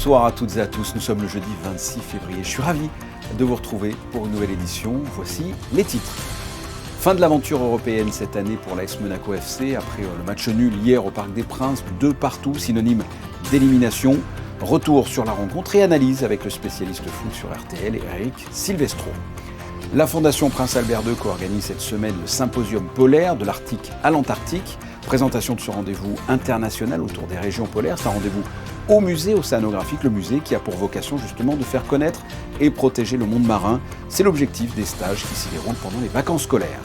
Bonsoir à toutes et à tous, nous sommes le jeudi 26 février. Je suis ravi de vous retrouver pour une nouvelle édition. Voici les titres. Fin de l'aventure européenne cette année pour l'AS Monaco FC. Après le match nul hier au Parc des Princes, 2-2, synonyme d'élimination. Retour sur la rencontre et analyse avec le spécialiste foot sur RTL, Eric Silvestro. La Fondation Prince Albert II co-organise cette semaine le symposium polaire de l'Arctique à l'Antarctique. Présentation de ce rendez-vous international autour des régions polaires. C'est un rendez-vous au musée océanographique, le musée qui a pour vocation justement de faire connaître et protéger le monde marin. C'est l'objectif des stages qui s'y déroulent pendant les vacances scolaires.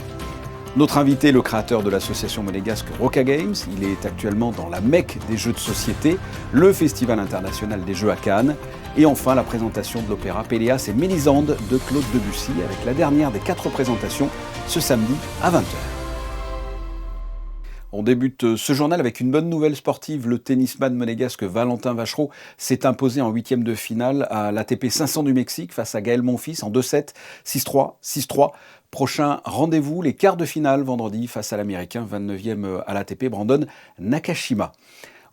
Notre invité, le créateur de l'association monégasque Roca Games, il est actuellement dans la Mecque des jeux de société, le Festival international des jeux à Cannes. Et enfin, la présentation de l'opéra Péléas et Mélisande de Claude Debussy, avec la dernière des 4 présentations ce samedi à 20h. On débute ce journal avec une bonne nouvelle sportive. Le tennisman monégasque Valentin Vachereau s'est imposé en 8e de finale à l'ATP 500 du Mexique face à Gaël Monfils en 2-7, 6-3, 6-3. Prochain rendez-vous, les quarts de finale vendredi face à l'Américain 29e à l'ATP Brandon Nakashima.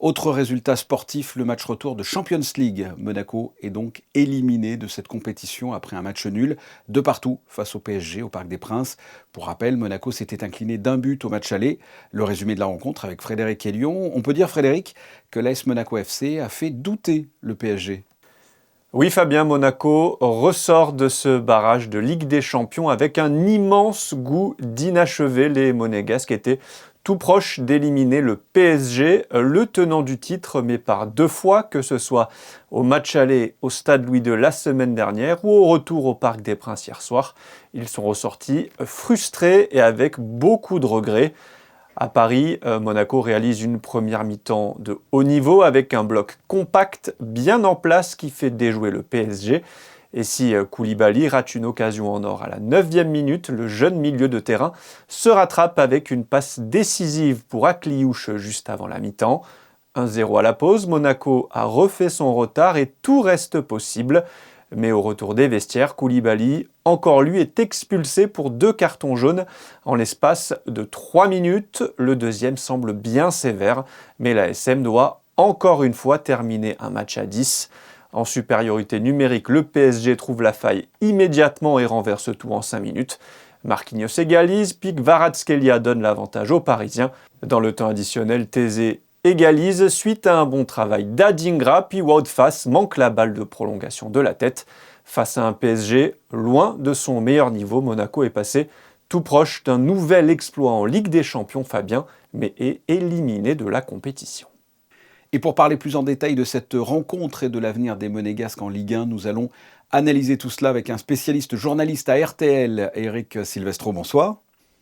Autre résultat sportif, le match retour de Champions League. Monaco est donc éliminé de cette compétition après un match nul, 2-2 face au PSG au Parc des Princes. Pour rappel, Monaco s'était incliné d'1 but au match aller. Le résumé de la rencontre avec Frédéric Hélion. On peut dire, Frédéric, que l'AS Monaco FC a fait douter le PSG. Oui Fabien, Monaco ressort de ce barrage de Ligue des Champions avec un immense goût d'inachevé. Les Monégasques étaient tout proche d'éliminer le PSG, le tenant du titre, mais par 2 fois, que ce soit au match aller au Stade Louis II la semaine dernière ou au retour au Parc des Princes hier soir. Ils sont ressortis frustrés et avec beaucoup de regrets. À Paris, Monaco réalise une première mi-temps de haut niveau avec un bloc compact bien en place qui fait déjouer le PSG. Et si Koulibaly rate une occasion en or à la 9e minute, le jeune milieu de terrain se rattrape avec une passe décisive pour Akliouche juste avant la mi-temps. 1-0 à la pause, Monaco a refait son retard et tout reste possible. Mais au retour des vestiaires, Koulibaly, encore lui, est expulsé pour 2 cartons jaunes en l'espace de 3 minutes. Le deuxième semble bien sévère, mais l'ASM doit encore une fois terminer un match à 10. En supériorité numérique, le PSG trouve la faille immédiatement et renverse tout en 5 minutes. Marquinhos égalise, puis Kvaratskhelia donne l'avantage aux Parisiens. Dans le temps additionnel, Thésée égalise suite à un bon travail d'Adingra, puis Wout Faes manque la balle de prolongation de la tête. Face à un PSG loin de son meilleur niveau, Monaco est passé tout proche d'un nouvel exploit en Ligue des Champions, Fabien, mais est éliminé de la compétition. Et pour parler plus en détail de cette rencontre et de l'avenir des Monégasques en Ligue 1, nous allons analyser tout cela avec un spécialiste journaliste à RTL, Eric Silvestro. Bonsoir.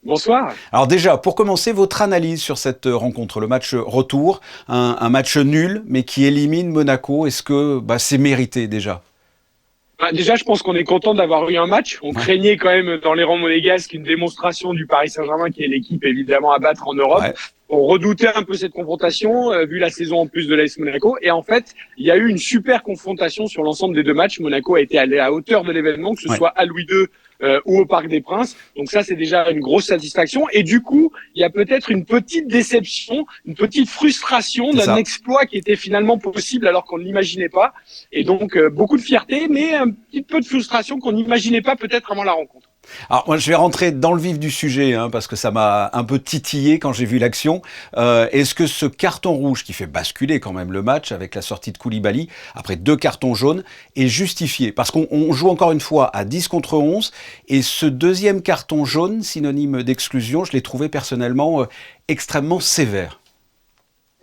Bonsoir. Alors déjà, pour commencer, votre analyse sur cette rencontre, le match retour, un match nul, mais qui élimine Monaco, est-ce que c'est mérité déjà ? Déjà, je pense qu'on est content d'avoir eu un match. On craignait quand même dans les rangs monégasques une démonstration du Paris Saint-Germain, qui est l'équipe évidemment à battre en Europe. Ouais. On redoutait un peu cette confrontation, vu la saison en plus de l'AS Monaco. Et en fait, il y a eu une super confrontation sur l'ensemble des 2 matchs. Monaco a été allé à hauteur de l'événement, que ce soit à Louis II ou au Parc des Princes. Donc ça, c'est déjà une grosse satisfaction. Et du coup, il y a peut-être une petite déception, une petite frustration d'un exploit qui était finalement possible alors qu'on ne l'imaginait pas. Et donc, beaucoup de fierté, mais un petit peu de frustration qu'on n'imaginait pas peut-être avant la rencontre. Alors moi je vais rentrer dans le vif du sujet parce que ça m'a un peu titillé quand j'ai vu l'action. Est-ce que ce carton rouge qui fait basculer quand même le match avec la sortie de Koulibaly après 2 cartons jaunes est justifié? Parce qu'on joue encore une fois à 10 contre 11 et ce deuxième carton jaune, synonyme d'exclusion, je l'ai trouvé personnellement extrêmement sévère.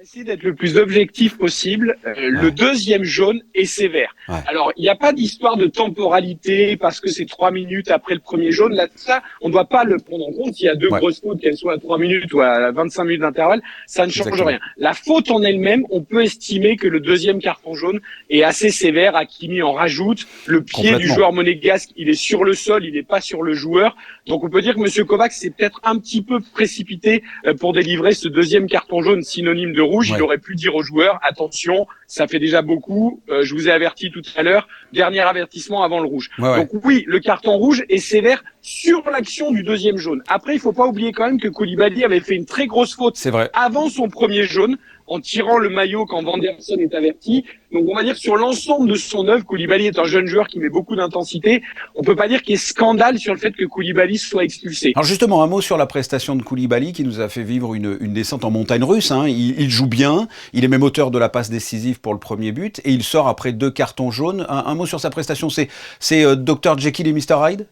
Essayer d'être le plus objectif possible. Le deuxième jaune est sévère. Ouais. Alors, il n'y a pas d'histoire de temporalité parce que c'est 3 minutes après le premier jaune. Là, ça, on ne doit pas le prendre en compte. S'il y a 2 grosses fautes, qu'elles soient à 3 minutes ou à 25 minutes d'intervalle, ça ne change rien. La faute en elle-même, on peut estimer que le deuxième carton jaune est assez sévère. Hakimi en rajoute. Le pied du joueur monégasque, il est sur le sol, il n'est pas sur le joueur. Donc, on peut dire que M. Kovacs s'est peut-être un petit peu précipité pour délivrer ce deuxième carton jaune synonyme de rouge. Il aurait pu dire aux joueurs, attention, ça fait déjà beaucoup, je vous ai averti tout à l'heure, dernier avertissement avant le rouge. Donc oui, le carton rouge est sévère sur l'action du deuxième jaune. Après, il faut pas oublier quand même que Koulibaly avait fait une très grosse faute avant son premier jaune. en tirant le maillot quand Vanderson est averti. Donc on va dire que sur l'ensemble de son œuvre, Koulibaly est un jeune joueur qui met beaucoup d'intensité. On peut pas dire qu'il y ait scandale sur le fait que Koulibaly soit expulsé. Alors justement, un mot sur la prestation de Koulibaly qui nous a fait vivre une descente en montagne russe. Il joue bien, il est même auteur de la passe décisive pour le premier but et il sort après 2 cartons jaunes. Un mot sur sa prestation, c'est Dr Jekyll et Mr Hyde?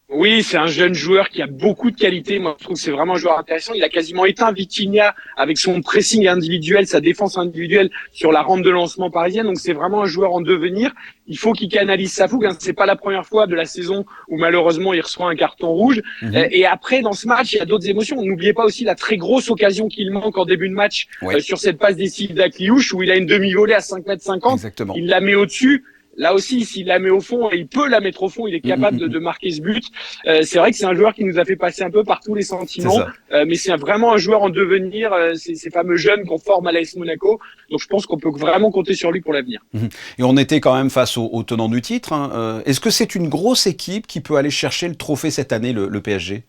Oui, c'est un jeune joueur qui a beaucoup de qualité. Moi, je trouve que c'est vraiment un joueur intéressant. Il a quasiment éteint Vitinha avec son pressing individuel, sa défense individuelle sur la rampe de lancement parisienne. Donc, c'est vraiment un joueur en devenir. Il faut qu'il canalise sa fougue. C'est pas la première fois de la saison où malheureusement il reçoit un carton rouge. Et après, dans ce match, il y a d'autres émotions. N'oubliez pas aussi la très grosse occasion qu'il manque en début de match sur cette passe décisive d'Akliouche où il a une demi-volée à 5,50 m. Exactement. Il la met au-dessus. Là aussi, s'il la met au fond, et il peut la mettre au fond, il est capable de marquer ce but. C'est vrai que c'est un joueur qui nous a fait passer un peu par tous les sentiments, mais c'est vraiment un joueur en devenir, ces fameux jeunes qu'on forme à l'AS Monaco. Donc je pense qu'on peut vraiment compter sur lui pour l'avenir. Et on était quand même face au tenant du titre. Est-ce que c'est une grosse équipe qui peut aller chercher le trophée cette année, le PSG ?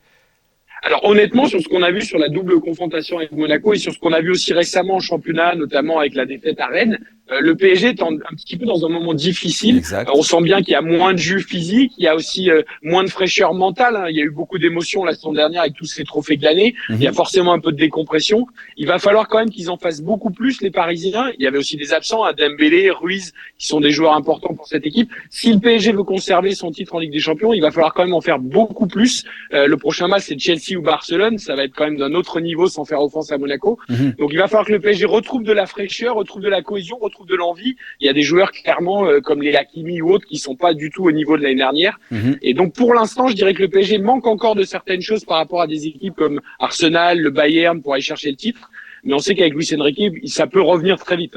Alors honnêtement, sur ce qu'on a vu sur la double confrontation avec Monaco et sur ce qu'on a vu aussi récemment en championnat, notamment avec la défaite à Rennes, le PSG est un petit peu dans un moment difficile. On sent bien qu'il y a moins de jus physique, il y a aussi moins de fraîcheur mentale. Il y a eu beaucoup d'émotions la saison dernière avec tous ces trophées glanés. Il y a forcément un peu de décompression. Il va falloir quand même qu'ils en fassent beaucoup plus, les Parisiens. Il y avait aussi des absents, Dembélé, Ruiz, qui sont des joueurs importants pour cette équipe. Si le PSG veut conserver son titre en Ligue des Champions, il va falloir quand même en faire beaucoup plus. Le prochain match, c'est Chelsea ou Barcelone. Ça va être quand même d'un autre niveau sans faire offense à Monaco. Donc il va falloir que le PSG retrouve de la fraîcheur, retrouve de la cohésion, retrouve de l'envie. Il y a des joueurs clairement comme les Hakimi ou autres qui sont pas du tout au niveau de l'année dernière. Et donc pour l'instant, je dirais que le PSG manque encore de certaines choses par rapport à des équipes comme Arsenal, le Bayern pour aller chercher le titre. Mais on sait qu'avec Luis Enrique, ça peut revenir très vite.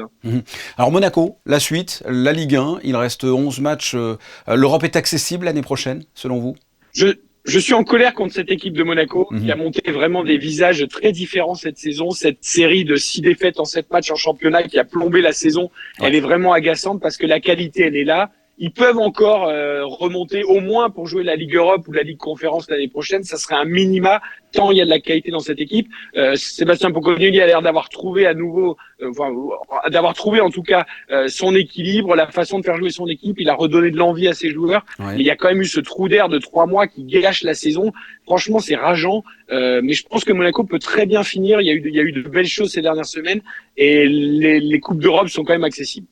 Alors Monaco, la suite, la Ligue 1, il reste 11 matchs. L'Europe est accessible l'année prochaine, selon vous ? Je suis en colère contre cette équipe de Monaco qui a monté vraiment des visages très différents cette saison. Cette série de 6 défaites en 7 matchs en championnat qui a plombé la saison, elle est vraiment agaçante parce que la qualité, elle est là. Ils peuvent encore remonter au moins pour jouer la Ligue Europe ou la Ligue Conférence l'année prochaine. Ça serait un minima tant il y a de la qualité dans cette équipe. Sébastien Pocognoli a l'air d'avoir trouvé à nouveau, d'avoir trouvé en tout cas son équilibre, la façon de faire jouer son équipe. Il a redonné de l'envie à ses joueurs. Mais il y a quand même eu ce trou d'air de 3 mois qui gâche la saison. Franchement, c'est rageant. Mais je pense que Monaco peut très bien finir. Il y a eu de belles choses ces dernières semaines et les coupes d'Europe sont quand même accessibles.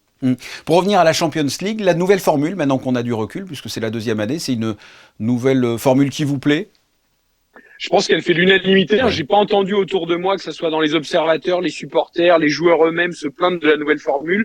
Pour revenir à la Champions League, la nouvelle formule, maintenant qu'on a du recul, puisque c'est la 2e année, c'est une nouvelle formule qui vous plaît ? Je pense qu'elle fait l'unanimité. J'ai pas entendu autour de moi, que ce soit dans les observateurs, les supporters, les joueurs eux-mêmes, se plaindre de la nouvelle formule.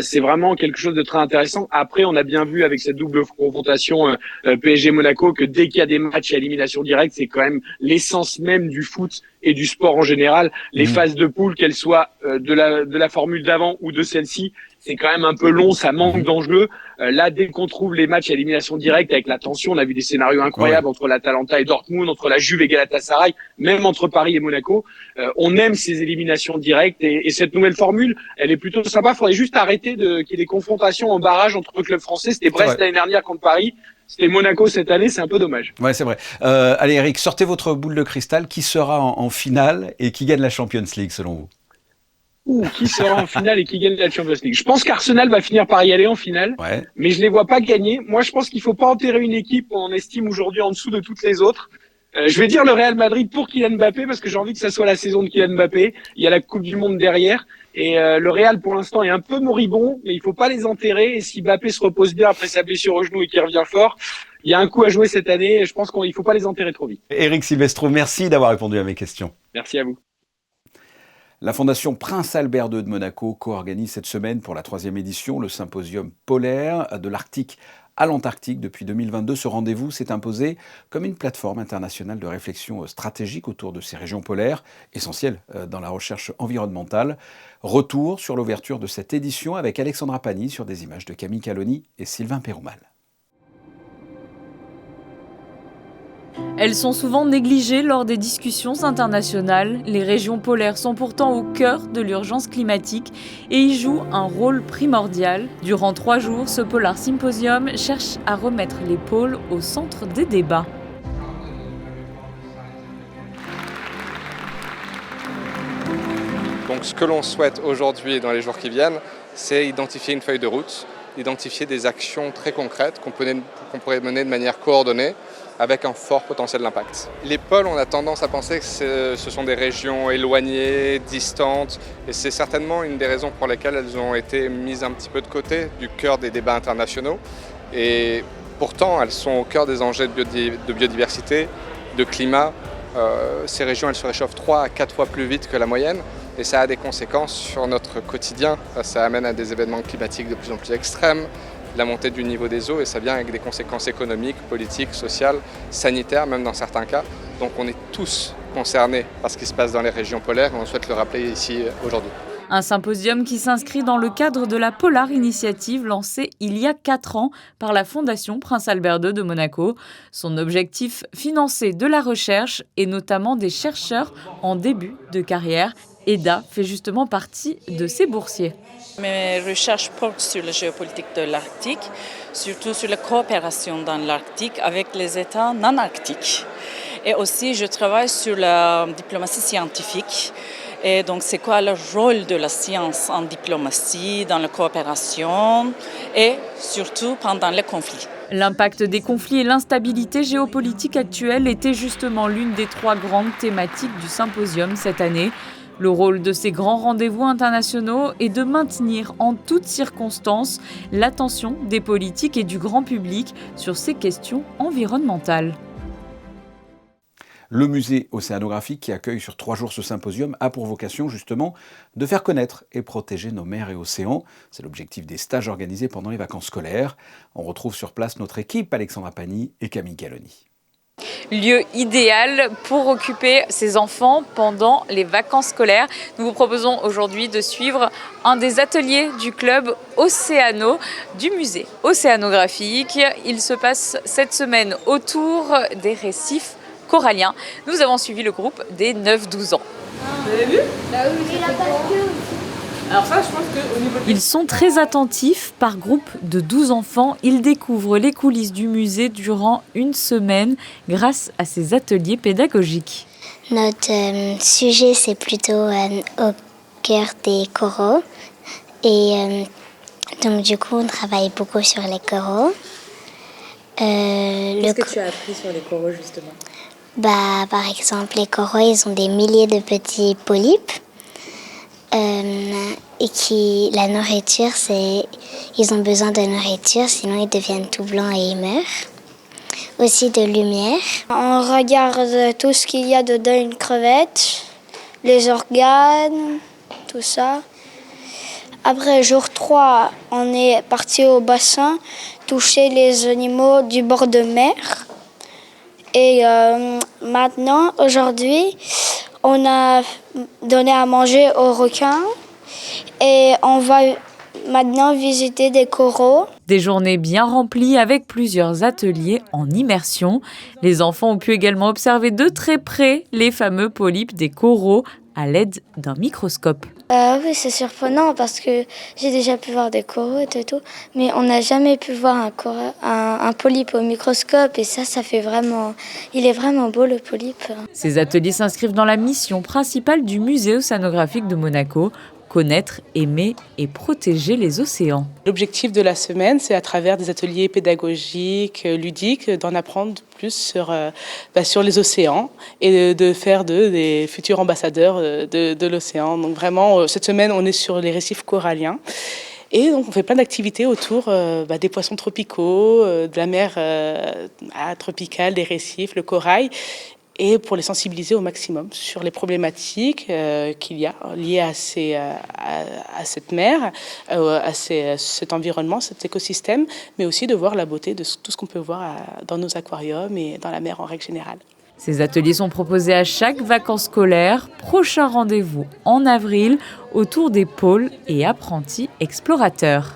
C'est vraiment quelque chose de très intéressant. Après, on a bien vu avec cette double confrontation PSG-Monaco que dès qu'il y a des matchs à élimination directe, c'est quand même l'essence même du foot et du sport en général. Les phases de poule, qu'elles soient de la formule d'avant ou de celle-ci, c'est quand même un peu long, ça manque d'enjeux. Là, dès qu'on trouve les matchs à élimination directe avec la tension, on a vu des scénarios incroyables entre l'Atalanta et Dortmund, entre la Juve et Galatasaray, même entre Paris et Monaco. On aime ces éliminations directes et cette nouvelle formule, elle est plutôt sympa. Il faudrait juste arrêter qu'il y ait des confrontations en barrage entre clubs français. C'était Brest l'année dernière contre Paris. C'était Monaco cette année, c'est un peu dommage. Ouais, c'est vrai. Allez Eric, sortez votre boule de cristal. Qui sera en finale et qui gagne la Champions League selon vous ? Qui sera en finale et qui gagne la Champions League? Je pense qu'Arsenal va finir par y aller en finale, mais je les vois pas gagner. Moi, je pense qu'il faut pas enterrer une équipe qu'on estime aujourd'hui en dessous de toutes les autres. Je vais dire le Real Madrid pour Kylian Mbappé parce que j'ai envie que ça soit la saison de Kylian Mbappé. Il y a la Coupe du Monde derrière et le Real pour l'instant est un peu moribond, mais il faut pas les enterrer. Et si Mbappé se repose bien après sa blessure au genou et qu'il revient fort, il y a un coup à jouer cette année. Et je pense qu'il faut pas les enterrer trop vite. Eric Silvestro, merci d'avoir répondu à mes questions. Merci à vous. La Fondation Prince Albert II de Monaco co-organise cette semaine pour la 3e édition le symposium polaire de l'Arctique à l'Antarctique. Depuis 2022, ce rendez-vous s'est imposé comme une plateforme internationale de réflexion stratégique autour de ces régions polaires, essentielles dans la recherche environnementale. Retour sur l'ouverture de cette édition avec Alexandra Pani sur des images de Camille Caloni et Sylvain Péroumal. Elles sont souvent négligées lors des discussions internationales. Les régions polaires sont pourtant au cœur de l'urgence climatique et y jouent un rôle primordial. Durant 3 jours, ce Polar Symposium cherche à remettre les pôles au centre des débats. Donc ce que l'on souhaite aujourd'hui et dans les jours qui viennent, c'est identifier une feuille de route, identifier des actions très concrètes qu'on pourrait mener de manière coordonnée avec un fort potentiel d'impact. Les pôles, on a tendance à penser que ce sont des régions éloignées, distantes, et c'est certainement une des raisons pour lesquelles elles ont été mises un petit peu de côté du cœur des débats internationaux. Et pourtant, elles sont au cœur des enjeux de biodiversité, de climat. Ces régions, elles se réchauffent 3 à 4 fois plus vite que la moyenne. Et ça a des conséquences sur notre quotidien. Ça amène à des événements climatiques de plus en plus extrêmes, la montée du niveau des eaux, et ça vient avec des conséquences économiques, politiques, sociales, sanitaires, même dans certains cas. Donc on est tous concernés par ce qui se passe dans les régions polaires, et on souhaite le rappeler ici aujourd'hui. Un symposium qui s'inscrit dans le cadre de la Polar Initiative lancée il y a 4 ans par la Fondation Prince Albert II de Monaco. Son objectif, financer de la recherche et notamment des chercheurs en début de carrière. Eda fait justement partie de ces boursiers. Mes recherches portent sur la géopolitique de l'Arctique, surtout sur la coopération dans l'Arctique avec les États non arctiques. Et aussi, je travaille sur la diplomatie scientifique. Et donc, c'est quoi le rôle de la science en diplomatie, dans la coopération et surtout pendant les conflits. L'impact des conflits et l'instabilité géopolitique actuelle était justement l'une des 3 grandes thématiques du symposium cette année. Le rôle de ces grands rendez-vous internationaux est de maintenir en toutes circonstances l'attention des politiques et du grand public sur ces questions environnementales. Le musée océanographique qui accueille sur 3 jours ce symposium a pour vocation justement de faire connaître et protéger nos mers et océans. C'est l'objectif des stages organisés pendant les vacances scolaires. On retrouve sur place notre équipe, Alexandra Pani et Camille Galloni. Lieu idéal pour occuper ses enfants pendant les vacances scolaires. Nous vous proposons aujourd'hui de suivre un des ateliers du club Océano du musée océanographique. Il se passe cette semaine autour des récifs coralliens. Nous avons suivi le groupe des 9-12 ans. Vous avez vu ? Bah oui, alors ça, je pense qu'au niveau... Ils sont très attentifs. Par groupe de 12 enfants, ils découvrent les coulisses du musée durant une semaine grâce à ces ateliers pédagogiques. Notre sujet, c'est plutôt au cœur des coraux. Et donc, du coup, on travaille beaucoup sur les coraux. Qu'est-ce que tu as appris sur les coraux, justement ? Par exemple, les coraux, ils ont des milliers de petits polypes. Et la nourriture, ils ont besoin de nourriture, sinon ils deviennent tout blancs et ils meurent. Aussi de lumière. On regarde tout ce qu'il y a dedans une crevette, les organes, tout ça. Après jour 3, on est parti au bassin, toucher les animaux du bord de mer. Et maintenant, aujourd'hui, on a donné à manger aux requins et on va maintenant visiter des coraux. Des journées bien remplies avec plusieurs ateliers en immersion. Les enfants ont pu également observer de très près les fameux polypes des coraux à l'aide d'un microscope. Oui, c'est surprenant parce que j'ai déjà pu voir des coraux et tout, mais on n'a jamais pu voir un polype au microscope et ça fait vraiment... Il est vraiment beau le polype. Ces ateliers s'inscrivent dans la mission principale du musée océanographique de Monaco, connaître, aimer et protéger les océans. L'objectif de la semaine, c'est à travers des ateliers pédagogiques, ludiques, d'en apprendre plus sur les océans et de faire des futurs ambassadeurs de l'océan. Donc vraiment, cette semaine, on est sur les récifs coralliens. Et donc on fait plein d'activités autour des poissons tropicaux, de la mer tropicale, des récifs, le corail, et pour les sensibiliser au maximum sur les problématiques qu'il y a liées à cette mer, à cet environnement, cet écosystème, mais aussi de voir la beauté de tout ce qu'on peut voir dans nos aquariums et dans la mer en règle générale. Ces ateliers sont proposés à chaque vacances scolaires. Prochain rendez-vous en avril autour des pôles et apprentis explorateurs.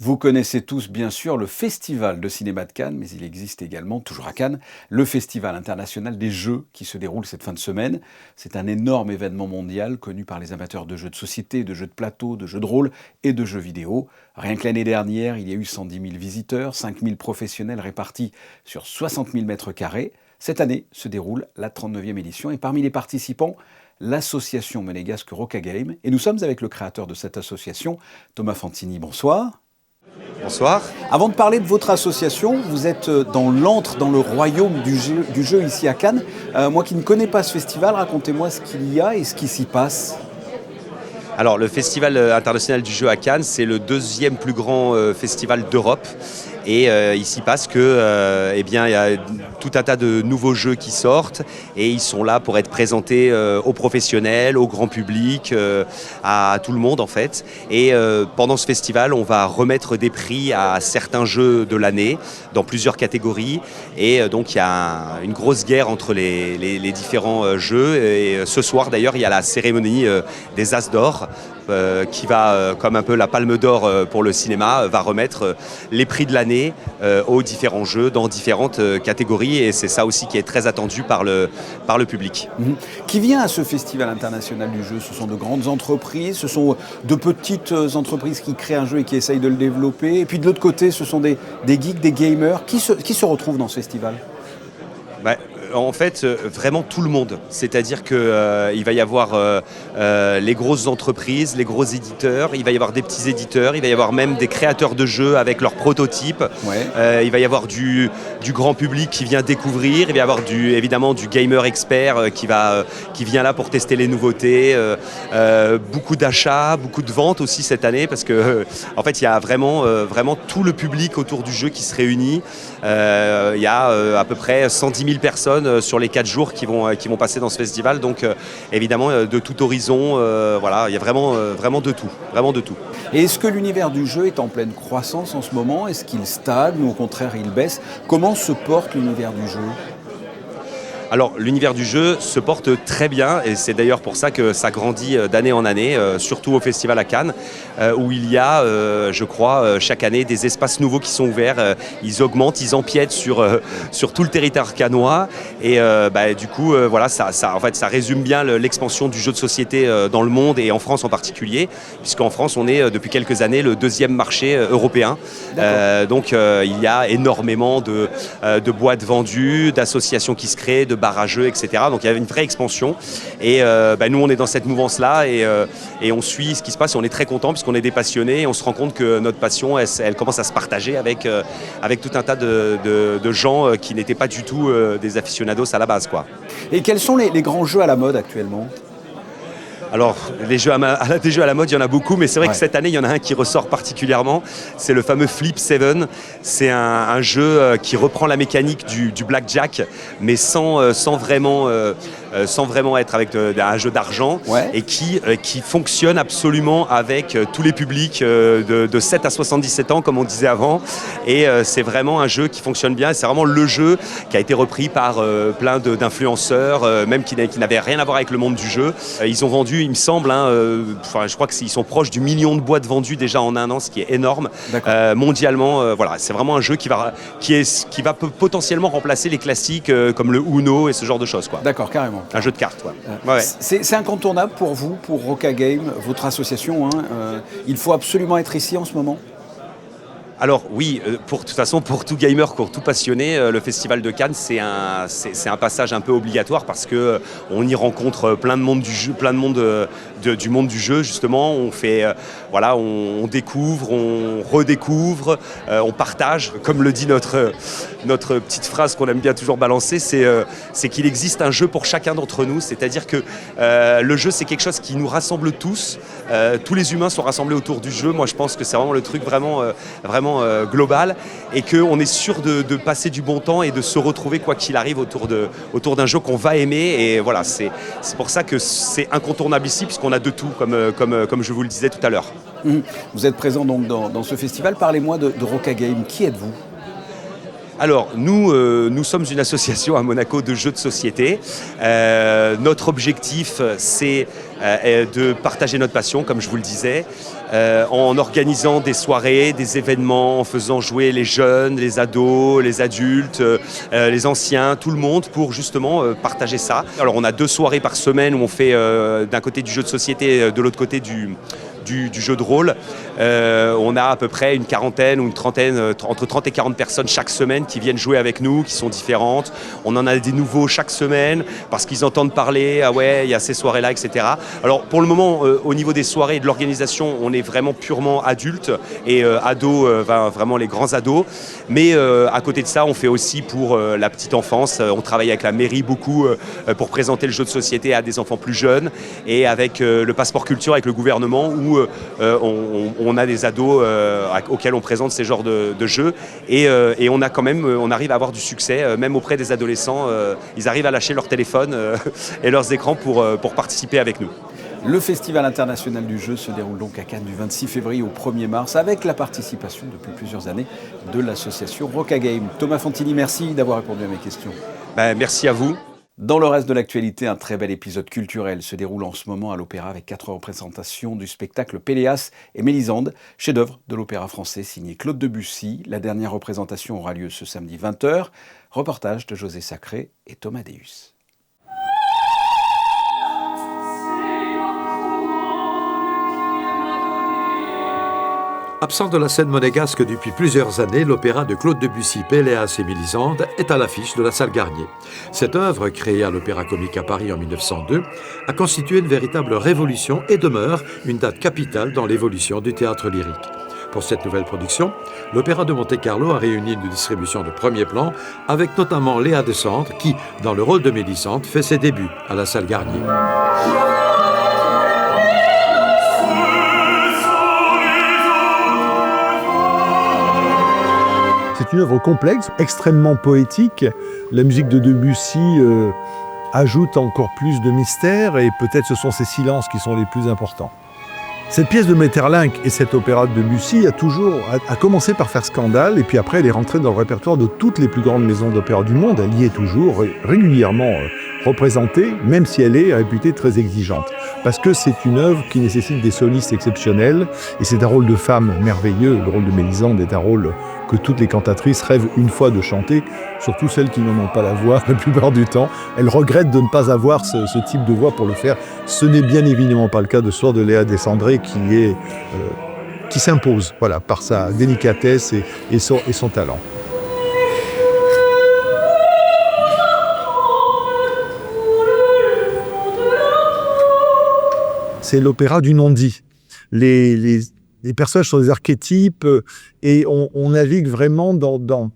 Vous connaissez tous bien sûr le Festival de cinéma de Cannes, mais il existe également, toujours à Cannes, le Festival international des jeux qui se déroule cette fin de semaine. C'est un énorme événement mondial connu par les amateurs de jeux de société, de jeux de plateau, de jeux de rôle et de jeux vidéo. Rien que l'année dernière, il y a eu 110 000 visiteurs, 5 000 professionnels répartis sur 60 000 mètres carrés. Cette année se déroule la 39e édition et parmi les participants, l'association monégasque Rocagame. Et nous sommes avec le créateur de cette association, Thomas Fantini. Bonsoir. Bonsoir. Avant de parler de votre association, vous êtes dans l'antre, dans le royaume du jeu ici à Cannes. Moi qui ne connais pas ce festival, racontez-moi ce qu'il y a et ce qui s'y passe. Alors le Festival international du jeu à Cannes, c'est le deuxième plus grand festival d'Europe. Et il s'y passe que, il y a tout un tas de nouveaux jeux qui sortent et ils sont là pour être présentés aux professionnels, au grand public, à tout le monde en fait. Et pendant ce festival, on va remettre des prix à certains jeux de l'année dans plusieurs catégories. Et donc il y a une grosse guerre entre les différents jeux. Et ce soir d'ailleurs, il y a la cérémonie des As d'or. Qui va, comme un peu la Palme d'Or pour le cinéma, va remettre les prix de l'année aux différents jeux dans différentes catégories et c'est ça aussi qui est très attendu par le public. Qui vient à ce festival international du jeu? Ce sont de grandes entreprises, ce sont de petites entreprises qui créent un jeu et qui essayent de le développer et puis de l'autre côté ce sont des geeks, des gamers. Qui se retrouvent dans ce festival? En fait, vraiment tout le monde. C'est-à-dire qu'il va y avoir les grosses entreprises, les gros éditeurs, il va y avoir des petits éditeurs, il va y avoir même des créateurs de jeux avec leurs prototypes. Ouais. Il va y avoir du grand public qui vient découvrir, il va y avoir évidemment du gamer expert qui vient là pour tester les nouveautés. Beaucoup d'achats, beaucoup de ventes aussi cette année parce que en fait, il y a vraiment tout le public autour du jeu qui se réunit. Il y a à peu près 110 000 personnes sur les 4 jours qui vont passer dans ce festival. Donc évidemment de tout horizon, il y a vraiment de tout. Et est-ce que l'univers du jeu est en pleine croissance en ce moment? Est-ce qu'il stagne ou au contraire il baisse? Comment se porte l'univers du jeu? Alors l'univers du jeu se porte très bien et c'est d'ailleurs pour ça que ça grandit d'année en année, surtout au festival à Cannes, où il y a, je crois, chaque année des espaces nouveaux qui sont ouverts. Ils augmentent, ils empiètent sur tout le territoire cannois et du coup, ça résume bien l'expansion du jeu de société dans le monde et en France en particulier, puisqu'en France on est depuis quelques années le deuxième marché européen. Donc il y a énormément de boîtes vendues, d'associations qui se créent, de barres à jeux, etc. Donc il y avait une vraie expansion et nous on est dans cette mouvance-là et on suit ce qui se passe et on est très content puisqu'on est des passionnés et on se rend compte que notre passion elle commence à se partager avec tout un tas de gens qui n'étaient pas du tout des aficionados à la base, quoi. Et quels sont les grands jeux à la mode actuellement ? Alors, des jeux à la mode, il y en a beaucoup, mais c'est vrai que cette année, il y en a un qui ressort particulièrement. C'est le fameux Flip 7. C'est un jeu qui reprend la mécanique du blackjack, mais sans vraiment être avec un jeu d'argent et qui fonctionne absolument avec tous les publics de 7 à 77 ans, comme on disait avant. Et c'est vraiment un jeu qui fonctionne bien. C'est vraiment le jeu qui a été repris par plein d'influenceurs, même qui n'avaient rien à voir avec le monde du jeu. Ils ont vendu, il me semble, je crois qu'ils sont proches du million de boîtes vendues déjà en un an, ce qui est énorme. Mondialement. C'est vraiment un jeu qui va potentiellement remplacer les classiques comme le Uno et ce genre de choses, quoi. D'accord, carrément. Un jeu de cartes, quoi. C'est incontournable pour vous, pour Rocagame, votre association. Il faut absolument être ici en ce moment. Alors oui, de toute façon, pour tout gamer, pour tout passionné, le Festival de Cannes, c'est un passage un peu obligatoire parce que on y rencontre plein de monde du jeu, plein de monde du monde du jeu justement. On fait, on découvre, on redécouvre, on partage. Comme le dit notre petite phrase qu'on aime bien toujours balancer, c'est qu'il existe un jeu pour chacun d'entre nous. C'est-à-dire que le jeu, c'est quelque chose qui nous rassemble tous. Tous les humains sont rassemblés autour du jeu. Moi, je pense que c'est vraiment le truc vraiment global et qu'on est sûr de passer du bon temps et de se retrouver quoi qu'il arrive autour d'un jeu qu'on va aimer. Et voilà, c'est pour ça que c'est incontournable ici puisqu'on a de tout, comme je vous le disais tout à l'heure. Vous êtes présent donc dans ce festival. Parlez-moi de Rocagame. Qui êtes-vous ? Alors, nous sommes une association à Monaco de jeux de société. Notre objectif, c'est de partager notre passion, comme je vous le disais, en organisant des soirées, des événements, en faisant jouer les jeunes, les ados, les adultes, les anciens, tout le monde, pour justement partager ça. Alors, on a 2 soirées par semaine où on fait d'un côté du jeu de société, de l'autre côté du du jeu de rôle. On a à peu près une quarantaine ou une trentaine, entre 30 et 40 personnes chaque semaine qui viennent jouer avec nous, qui sont différentes. On en a des nouveaux chaque semaine parce qu'ils entendent parler, ah ouais, il y a ces soirées-là, etc. Alors pour le moment, au niveau des soirées et de l'organisation, on est vraiment purement adultes et ados, vraiment les grands ados. Mais à côté de ça, on fait aussi pour la petite enfance. On travaille avec la mairie beaucoup pour présenter le jeu de société à des enfants plus jeunes et avec le passeport culture avec le gouvernement où on a des ados auxquels on présente ces genres de jeux et on arrive à avoir du succès même auprès des adolescents. Ils arrivent à lâcher leur téléphone et leurs écrans pour participer avec nous. Le Festival international du jeu se déroule donc à Cannes du 26 février au 1er mars avec la participation depuis plusieurs années de l'association Rocagame. Thomas Fantini, merci d'avoir répondu à mes questions. Merci à vous. Dans le reste de l'actualité, un très bel épisode culturel se déroule en ce moment à l'Opéra avec 4 représentations du spectacle Péléas et Mélisande, chef-d'œuvre de l'opéra français signé Claude Debussy. La dernière représentation aura lieu ce samedi 20h. Reportage de José Sacré et Thomas Deus. Absent de la scène monégasque depuis plusieurs années, l'opéra de Claude Debussy, Péléas et Mélisande, est à l'affiche de la salle Garnier. Cette œuvre, créée à l'Opéra Comique à Paris en 1902, a constitué une véritable révolution et demeure une date capitale dans l'évolution du théâtre lyrique. Pour cette nouvelle production, l'Opéra de Monte-Carlo a réuni une distribution de premier plan, avec notamment Léa Descendre, qui, dans le rôle de Mélisande, fait ses débuts à la salle Garnier. C'est une œuvre complexe, extrêmement poétique. La musique de Debussy ajoute encore plus de mystère et peut-être ce sont ces silences qui sont les plus importants. Cette pièce de Maeterlinck et cet opéra de Debussy a commencé par faire scandale et puis après elle est rentrée dans le répertoire de toutes les plus grandes maisons d'opéra du monde. Elle y est toujours régulièrement représentée, même si elle est réputée très exigeante. Parce que c'est une œuvre qui nécessite des solistes exceptionnels et c'est un rôle de femme merveilleux. Le rôle de Mélisande est un rôle que toutes les cantatrices rêvent une fois de chanter, surtout celles qui n'en ont pas la voix la plupart du temps. Elles regrettent de ne pas avoir ce type de voix pour le faire. Ce n'est bien évidemment pas le cas de ce soir de Léa Descendre qui s'impose par sa délicatesse et son talent. C'est l'opéra du non-dit. Les personnages sont des archétypes et on navigue vraiment dans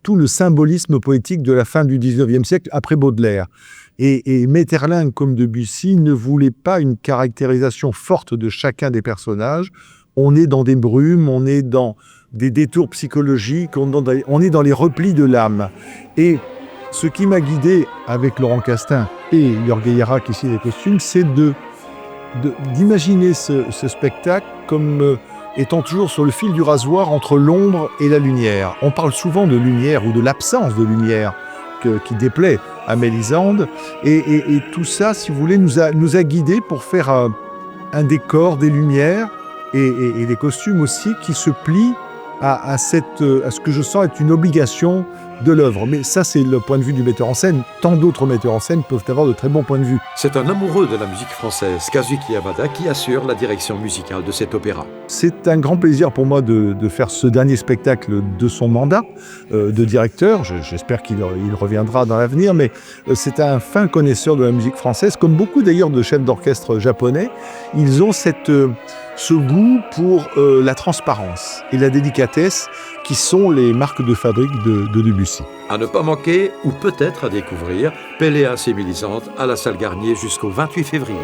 tout le symbolisme poétique de la fin du XIXe siècle, après Baudelaire. Et Maeterlinck, comme Debussy, ne voulait pas une caractérisation forte de chacun des personnages. On est dans des brumes, on est dans des détours psychologiques, on est dans les replis de l'âme. Et ce qui m'a guidé avec Laurent Castin et Jörg Guéillera qui signe les costumes, c'est d'imaginer ce spectacle comme étant toujours sur le fil du rasoir entre l'ombre et la lumière. On parle souvent de lumière ou de l'absence de lumière qui déplaît à Mélisande. Et tout ça, si vous voulez, nous a guidés pour faire un décor, des lumières et des costumes aussi qui se plient à ce que je sens être une obligation de l'œuvre. Mais ça, c'est le point de vue du metteur en scène. Tant d'autres metteurs en scène peuvent avoir de très bons points de vue. C'est un amoureux de la musique française, Kazuki Yamada, qui assure la direction musicale de cet opéra. C'est un grand plaisir pour moi de faire ce dernier spectacle de son mandat de directeur. J'espère qu'il reviendra dans l'avenir, mais c'est un fin connaisseur de la musique française, comme beaucoup d'ailleurs de chefs d'orchestre japonais. Ils ont ce goût pour la transparence et la délicatesse qui sont les marques de fabrique de Debussy. À ne pas manquer, ou peut-être à découvrir, Péléas et Mélisande à la salle Garnier jusqu'au 28 février.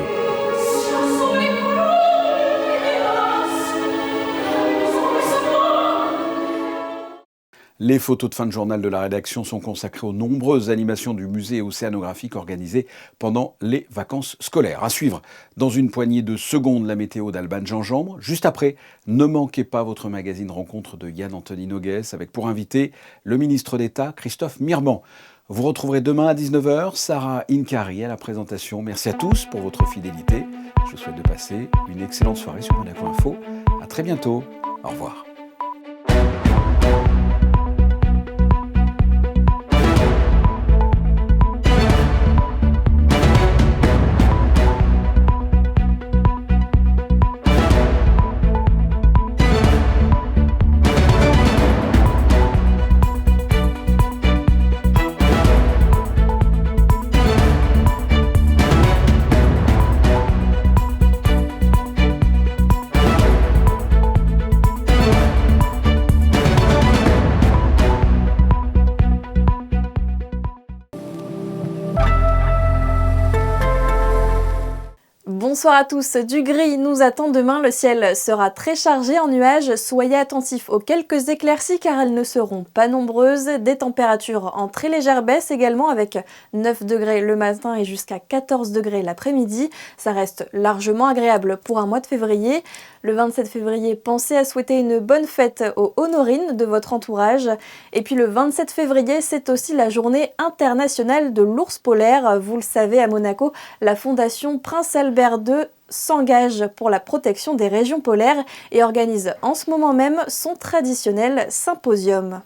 Les photos de fin de journal de la rédaction sont consacrées aux nombreuses animations du musée océanographique organisées pendant les vacances scolaires. À suivre, dans une poignée de secondes, la météo d'Alban Gingembre. Juste après, ne manquez pas votre magazine rencontre de Yann-Anthony Noguès avec pour invité le ministre d'État Christophe Mirban. Vous retrouverez demain à 19h Sarah Inkari à la présentation. Merci à tous pour votre fidélité. Je vous souhaite de passer une excellente soirée sur Monaco Info. À très bientôt. Au revoir. Bonsoir à tous. Du gris nous attend demain. Le ciel sera très chargé en nuages. Soyez attentifs aux quelques éclaircies car elles ne seront pas nombreuses. Des températures en très légère baisse également avec 9 degrés le matin et jusqu'à 14 degrés l'après-midi. Ça reste largement agréable pour un mois de février. Le 27 février, pensez à souhaiter une bonne fête aux honorines de votre entourage. Et puis le 27 février, c'est aussi la journée internationale de l'ours polaire. Vous le savez, à Monaco, la Fondation Prince Albert II s'engage pour la protection des régions polaires et organise en ce moment même son traditionnel symposium.